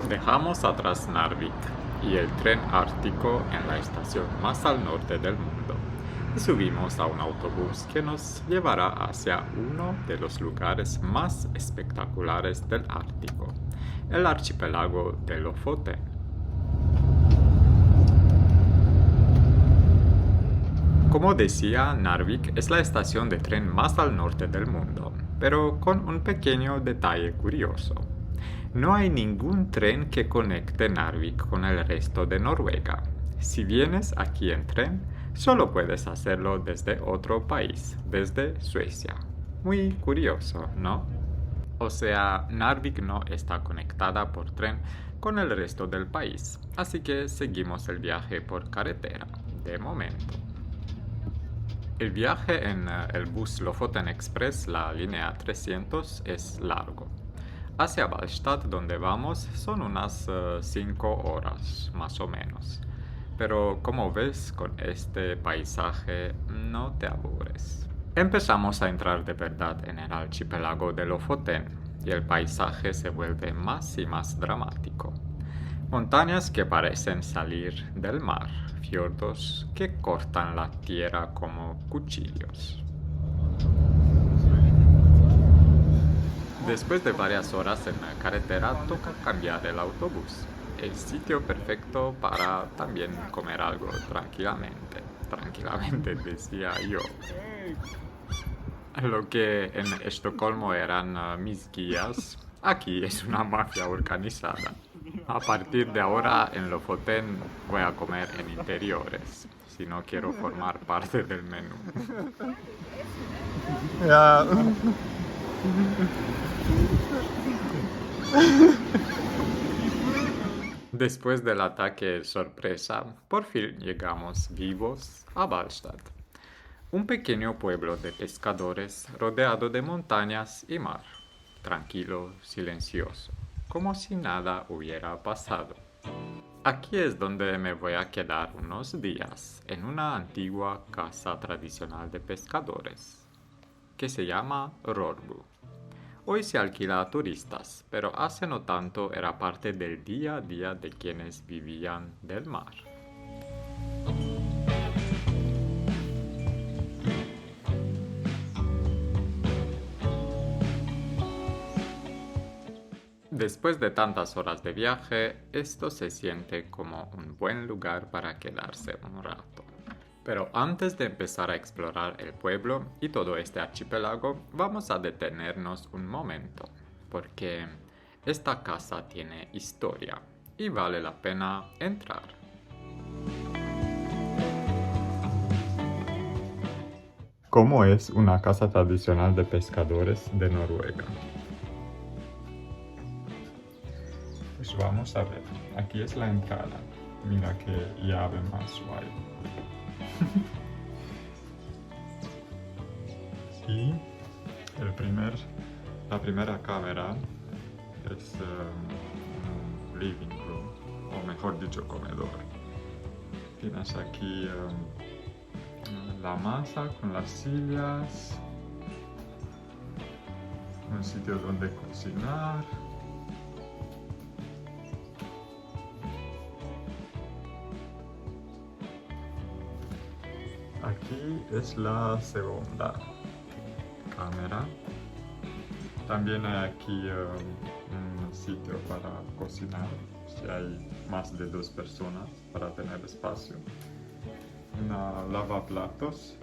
Dejamos atrás Narvik y el tren ártico en la estación más al norte del mundo y subimos a un autobús que nos llevará hacia uno de los lugares más espectaculares del Ártico, el archipiélago de Lofoten. Como decía, Narvik es la estación de tren más al norte del mundo, pero con un pequeño detalle curioso. No hay ningún tren que conecte Narvik con el resto de Noruega. Si vienes aquí en tren, solo puedes hacerlo desde otro país, desde Suecia. Muy curioso, ¿no? O sea, Narvik no está conectada por tren con el resto del país, así que seguimos el viaje por carretera, de momento. El viaje en el bus Lofoten Express, la línea 300, es largo. Hacia Ballstad, donde vamos, son unas 5 horas, más o menos. Pero como ves, con este paisaje no te aburres. Empezamos a entrar de verdad en el archipiélago de Lofoten y el paisaje se vuelve más y más dramático. Montañas que parecen salir del mar, fiordos que cortan la tierra como cuchillos. Después de varias horas en la carretera, toca cambiar el autobús. El sitio perfecto para también comer algo tranquilamente. Tranquilamente, decía yo. Lo que en Estocolmo eran mis guías, aquí es una mafia organizada. A partir de ahora en Lofoten voy a comer en interiores, si no quiero formar parte del menú. Ja. Después del ataque sorpresa, por fin llegamos vivos a Ballstad, un pequeño pueblo de pescadores rodeado de montañas y mar, tranquilo, silencioso, como si nada hubiera pasado. Aquí es donde me voy a quedar unos días, en una antigua casa tradicional de pescadores, que se llama Rorbu. Hoy se alquila a turistas, pero hace no tanto era parte del día a día de quienes vivían del mar. Después de tantas horas de viaje, esto se siente como un buen lugar para quedarse un rato. Pero antes de empezar a explorar el pueblo y todo este archipiélago, vamos a detenernos un momento, porque esta casa tiene historia y vale la pena entrar. ¿Cómo es una casa tradicional de pescadores de Noruega? Pues vamos a ver. Aquí es la entrada. Mira qué llave más guay. Y la primera cámara es un living room, o mejor dicho, comedor. Tienes aquí la mesa con las sillas, un sitio donde cocinar. Aquí es la segunda cámara. También hay aquí un sitio para cocinar, si hay más de 2 personas para tener espacio. Una lavaplatos,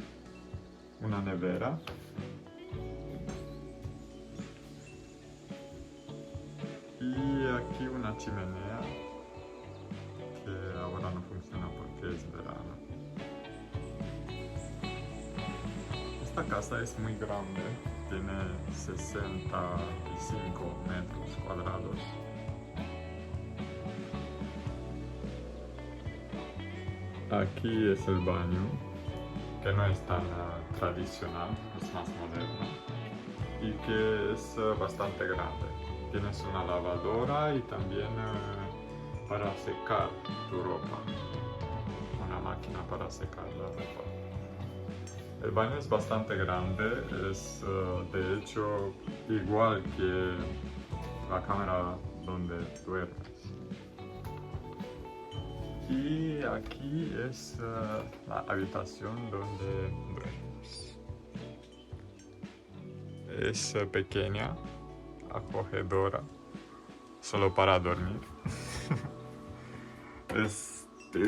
una nevera. Y aquí una chimenea que ahora no funciona porque es verano. Esta casa es muy grande, tiene 65 metros cuadrados. Aquí es el baño, que no es tan tradicional, es más moderno y que es bastante grande. Tienes una lavadora y también para secar tu ropa, una máquina para secar la ropa. El baño es bastante grande, es de hecho igual que la cámara donde duermes. Y aquí es la habitación donde duermes. Es pequeña, acogedora, solo para dormir.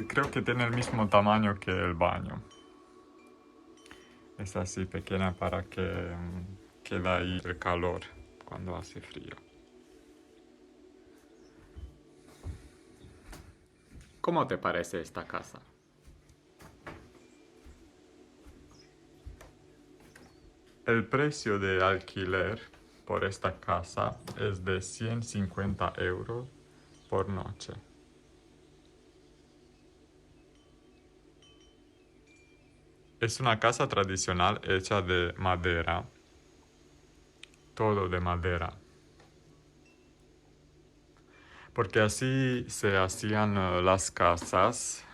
Creo que tiene el mismo tamaño que el baño. Es así pequeña para que quede ahí el calor cuando hace frío. ¿Cómo te parece esta casa? El precio de alquiler por esta casa es de 150 euros por noche. Es una casa tradicional hecha de madera, todo de madera. Porque así se hacían las casas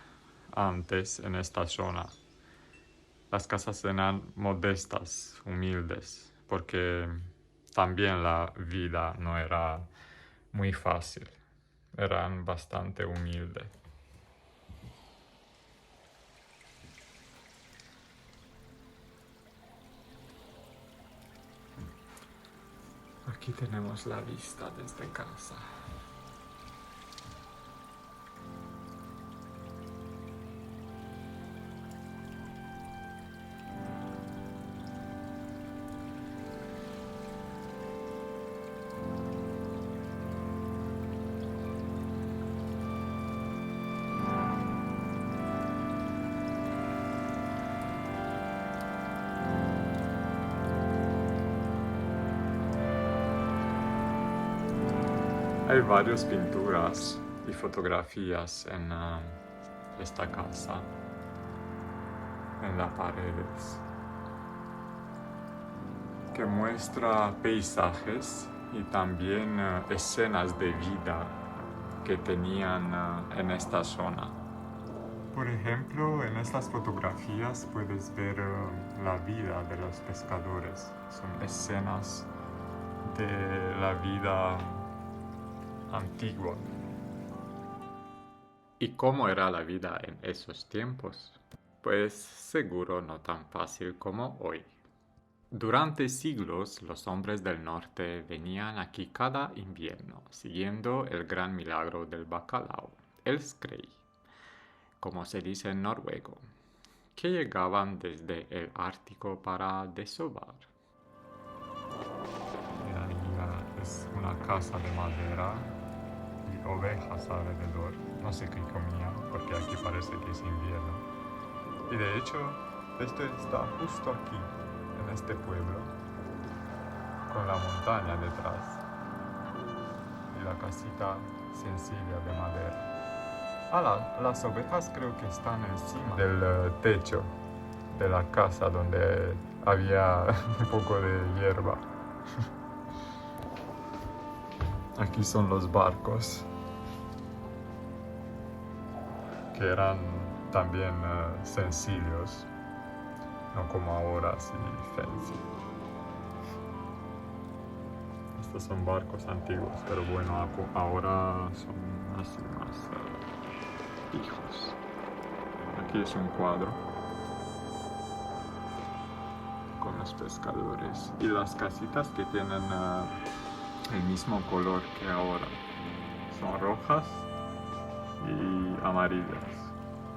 antes en esta zona. Las casas eran modestas, humildes, porque también la vida no era muy fácil. Eran bastante humildes. Aquí tenemos la vista desde casa. Hay varias pinturas y fotografías en esta casa, en las paredes, que muestra paisajes y también escenas de vida que tenían en esta zona. Por ejemplo, en estas fotografías puedes ver la vida de los pescadores. Son escenas de la vida antigua. ¿Y cómo era la vida en esos tiempos? Pues seguro no tan fácil como hoy. Durante siglos los hombres del norte venían aquí cada invierno, siguiendo el gran milagro del bacalao, el skrei, como se dice en noruego, que llegaban desde el Ártico para desovar. Es una casa de madera y ovejas alrededor. No sé qué comían porque aquí parece que es invierno. Y de hecho, esto está justo aquí, en este pueblo, con la montaña detrás y la casita sencilla de madera. Las ovejas creo que están encima del techo de la casa donde había un poco de hierba. Aquí son los barcos, que eran también sencillos, no como ahora, así fancy. Estos son barcos antiguos, pero bueno, ahora son así más fijos. Aquí es un cuadro con los pescadores y las casitas que tienen el mismo color que ahora. Son rojas y amarillas.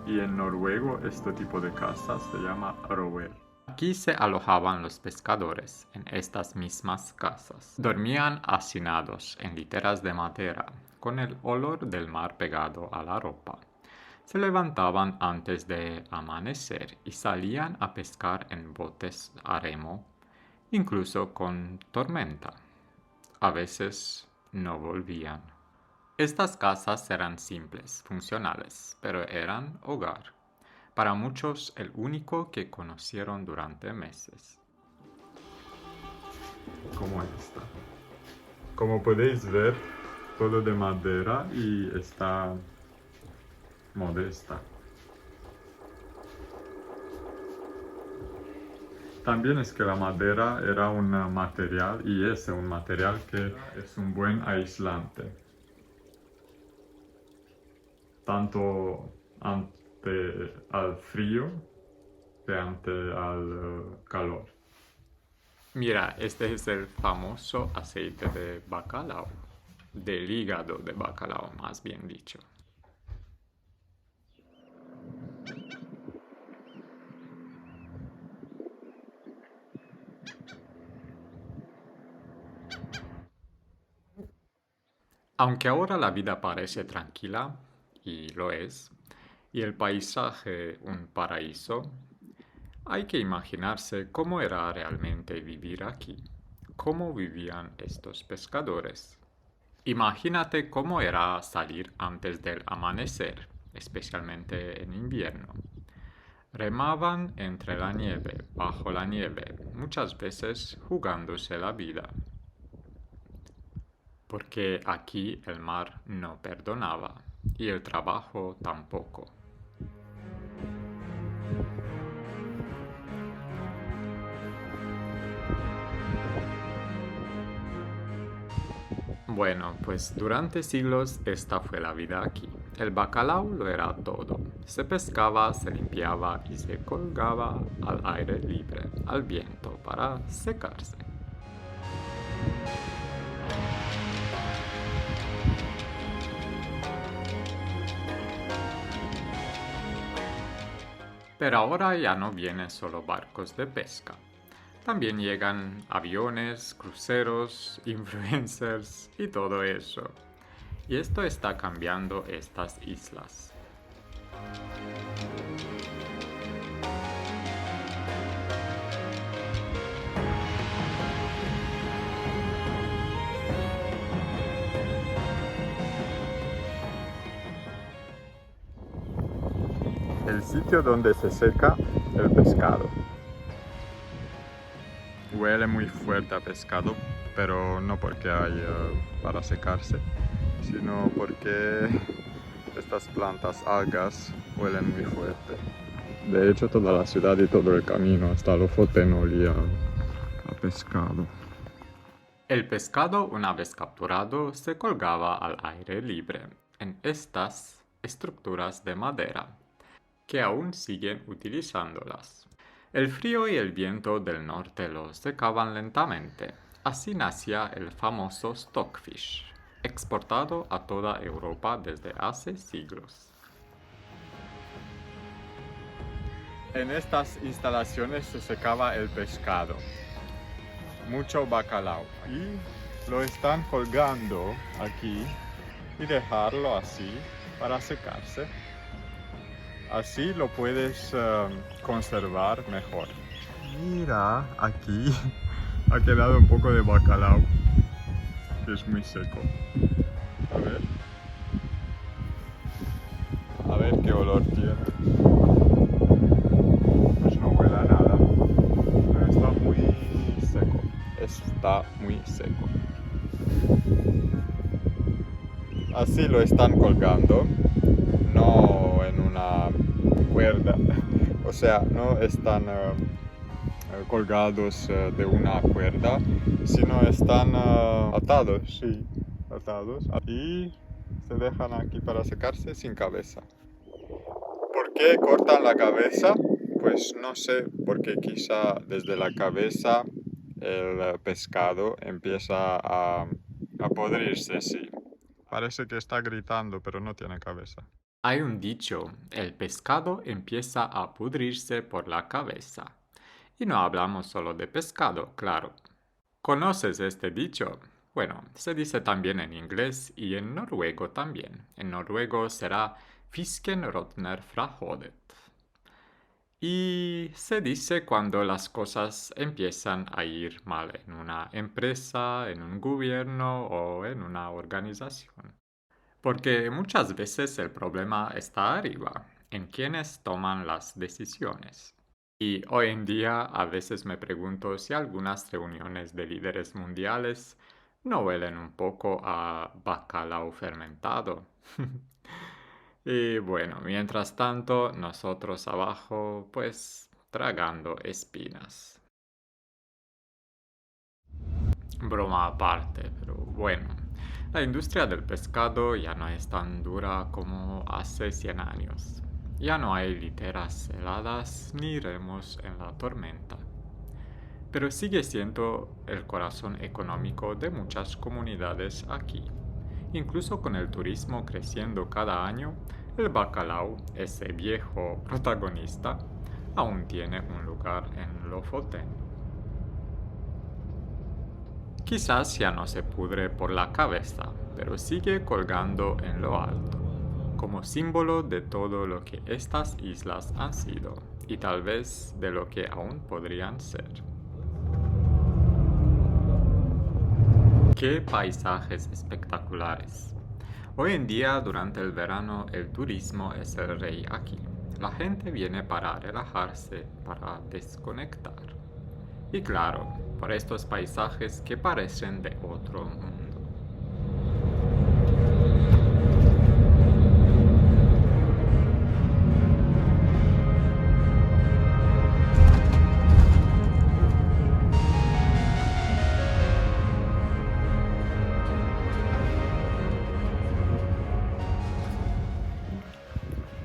Y en noruego este tipo de casa se llama roer. Aquí se alojaban los pescadores en estas mismas casas. Dormían hacinados en literas de madera, con el olor del mar pegado a la ropa. Se levantaban antes de amanecer y salían a pescar en botes a remo, incluso con tormenta. A veces no volvían. Estas casas eran simples, funcionales, pero eran hogar. Para muchos el único que conocieron durante meses. Como esta. Como podéis ver, todo de madera y está modesta. También es que la madera era un material y es un material que es un buen aislante. tanto ante al frío que ante al calor. Mira, este es el famoso aceite de bacalao, del hígado de bacalao, más bien dicho. Aunque ahora la vida parece tranquila, y lo es, y el paisaje un paraíso, hay que imaginarse cómo era realmente vivir aquí, cómo vivían estos pescadores. Imagínate cómo era salir antes del amanecer, especialmente en invierno. Remaban entre la nieve, bajo la nieve, muchas veces jugándose la vida. Porque aquí el mar no perdonaba y el trabajo tampoco. Bueno, pues durante siglos esta fue la vida aquí. El bacalao lo era todo. Se pescaba, se limpiaba y se colgaba al aire libre, al viento, para secarse. Pero ahora ya no vienen solo barcos de pesca. También llegan aviones, cruceros, influencers y todo eso. Y esto está cambiando estas islas. El sitio donde se seca el pescado. Huele muy fuerte a pescado, pero no porque hay para secarse, sino porque estas plantas, algas, huelen muy fuerte. De hecho, toda la ciudad y todo el camino hasta Lofoten olía a pescado. El pescado, una vez capturado, se colgaba al aire libre en estas estructuras de madera, que aún siguen utilizándolas. El frío y el viento del norte lo secaban lentamente. Así nacía el famoso stockfish, exportado a toda Europa desde hace siglos. En estas instalaciones se secaba el pescado, mucho bacalao, y lo están colgando aquí y dejarlo así para secarse. Así lo puedes conservar mejor. Mira, aquí ha quedado un poco de bacalao, que es muy seco. A ver qué olor tiene. Pues no huele a nada. Está muy seco. Está muy seco. Así lo están colgando, no en una cuerda. O sea, no están colgados de una cuerda, sino están atados, sí, atados. Y se dejan aquí para secarse sin cabeza. ¿Por qué cortan la cabeza? Pues no sé, porque quizá desde la cabeza el pescado empieza a podrirse, sí. Parece que está gritando, pero no tiene cabeza. Hay un dicho, el pescado empieza a pudrirse por la cabeza. Y no hablamos solo de pescado, claro. ¿Conoces este dicho? Bueno, se dice también en inglés y en noruego también. En noruego será Fisken rotner fra hodet. Y se dice cuando las cosas empiezan a ir mal en una empresa, en un gobierno o en una organización. Porque muchas veces el problema está arriba, en quienes toman las decisiones. Y hoy en día a veces me pregunto si algunas reuniones de líderes mundiales no huelen un poco a bacalao fermentado. Y bueno, mientras tanto, nosotros abajo, pues tragando espinas. Broma aparte, pero bueno. La industria del pescado ya no es tan dura como hace 100 años. Ya no hay literas heladas ni remos en la tormenta. Pero sigue siendo el corazón económico de muchas comunidades aquí. Incluso con el turismo creciendo cada año, el bacalao, ese viejo protagonista, aún tiene un lugar en Lofoten. Quizás ya no se pudre por la cabeza, pero sigue colgando en lo alto, como símbolo de todo lo que estas islas han sido y tal vez de lo que aún podrían ser. ¡Qué paisajes espectaculares! Hoy en día, durante el verano, el turismo es el rey aquí. La gente viene para relajarse, para desconectar. Y claro, por estos paisajes que parecen de otro mundo.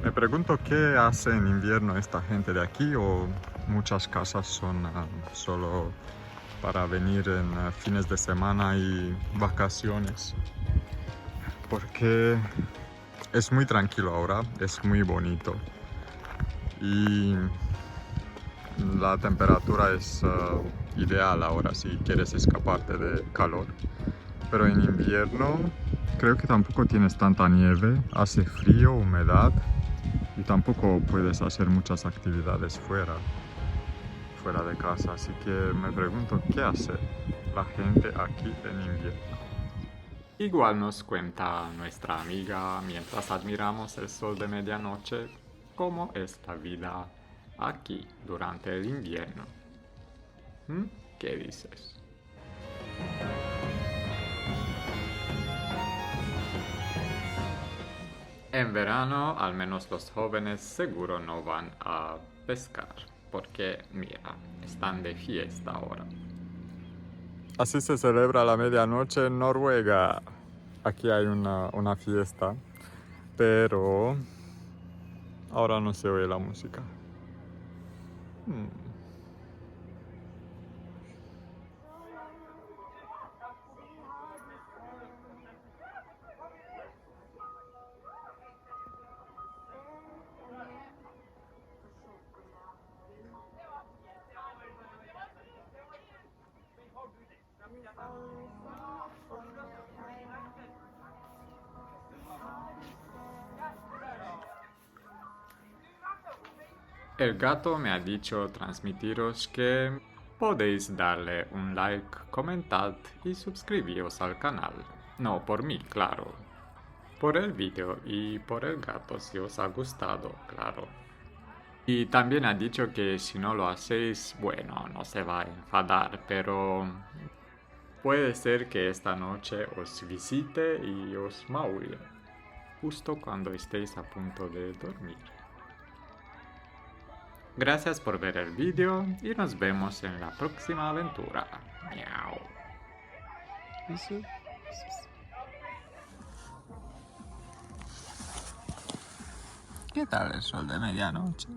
Me pregunto qué hace en invierno esta gente de aquí o muchas casas son solo para venir en fines de semana y vacaciones. Porque es muy tranquilo ahora, es muy bonito y la temperatura es ideal ahora si quieres escaparte de calor. Pero en invierno creo que tampoco tienes tanta nieve, hace frío, humedad. Y tampoco puedes hacer muchas actividades fuera de casa, así que me pregunto qué hace la gente aquí en invierno. Igual nos cuenta nuestra amiga mientras admiramos el sol de medianoche cómo es la vida aquí durante el invierno. ¿Mm? ¿Qué dices? En verano, al menos los jóvenes seguro no van a pescar, porque mira, están de fiesta ahora. Así se celebra la medianoche en Noruega. Aquí hay una fiesta, pero ahora no se oye la música. El gato me ha dicho transmitiros que podéis darle un like, comentad y suscribiros al canal. No por mí, claro. Por el vídeo y por el gato si os ha gustado, claro. Y también ha dicho que si no lo hacéis, bueno, no se va a enfadar, pero puede ser que esta noche os visite y os maulle, justo cuando estéis a punto de dormir. Gracias por ver el vídeo y nos vemos en la próxima aventura. Miau. ¿Qué tal el sol de medianoche?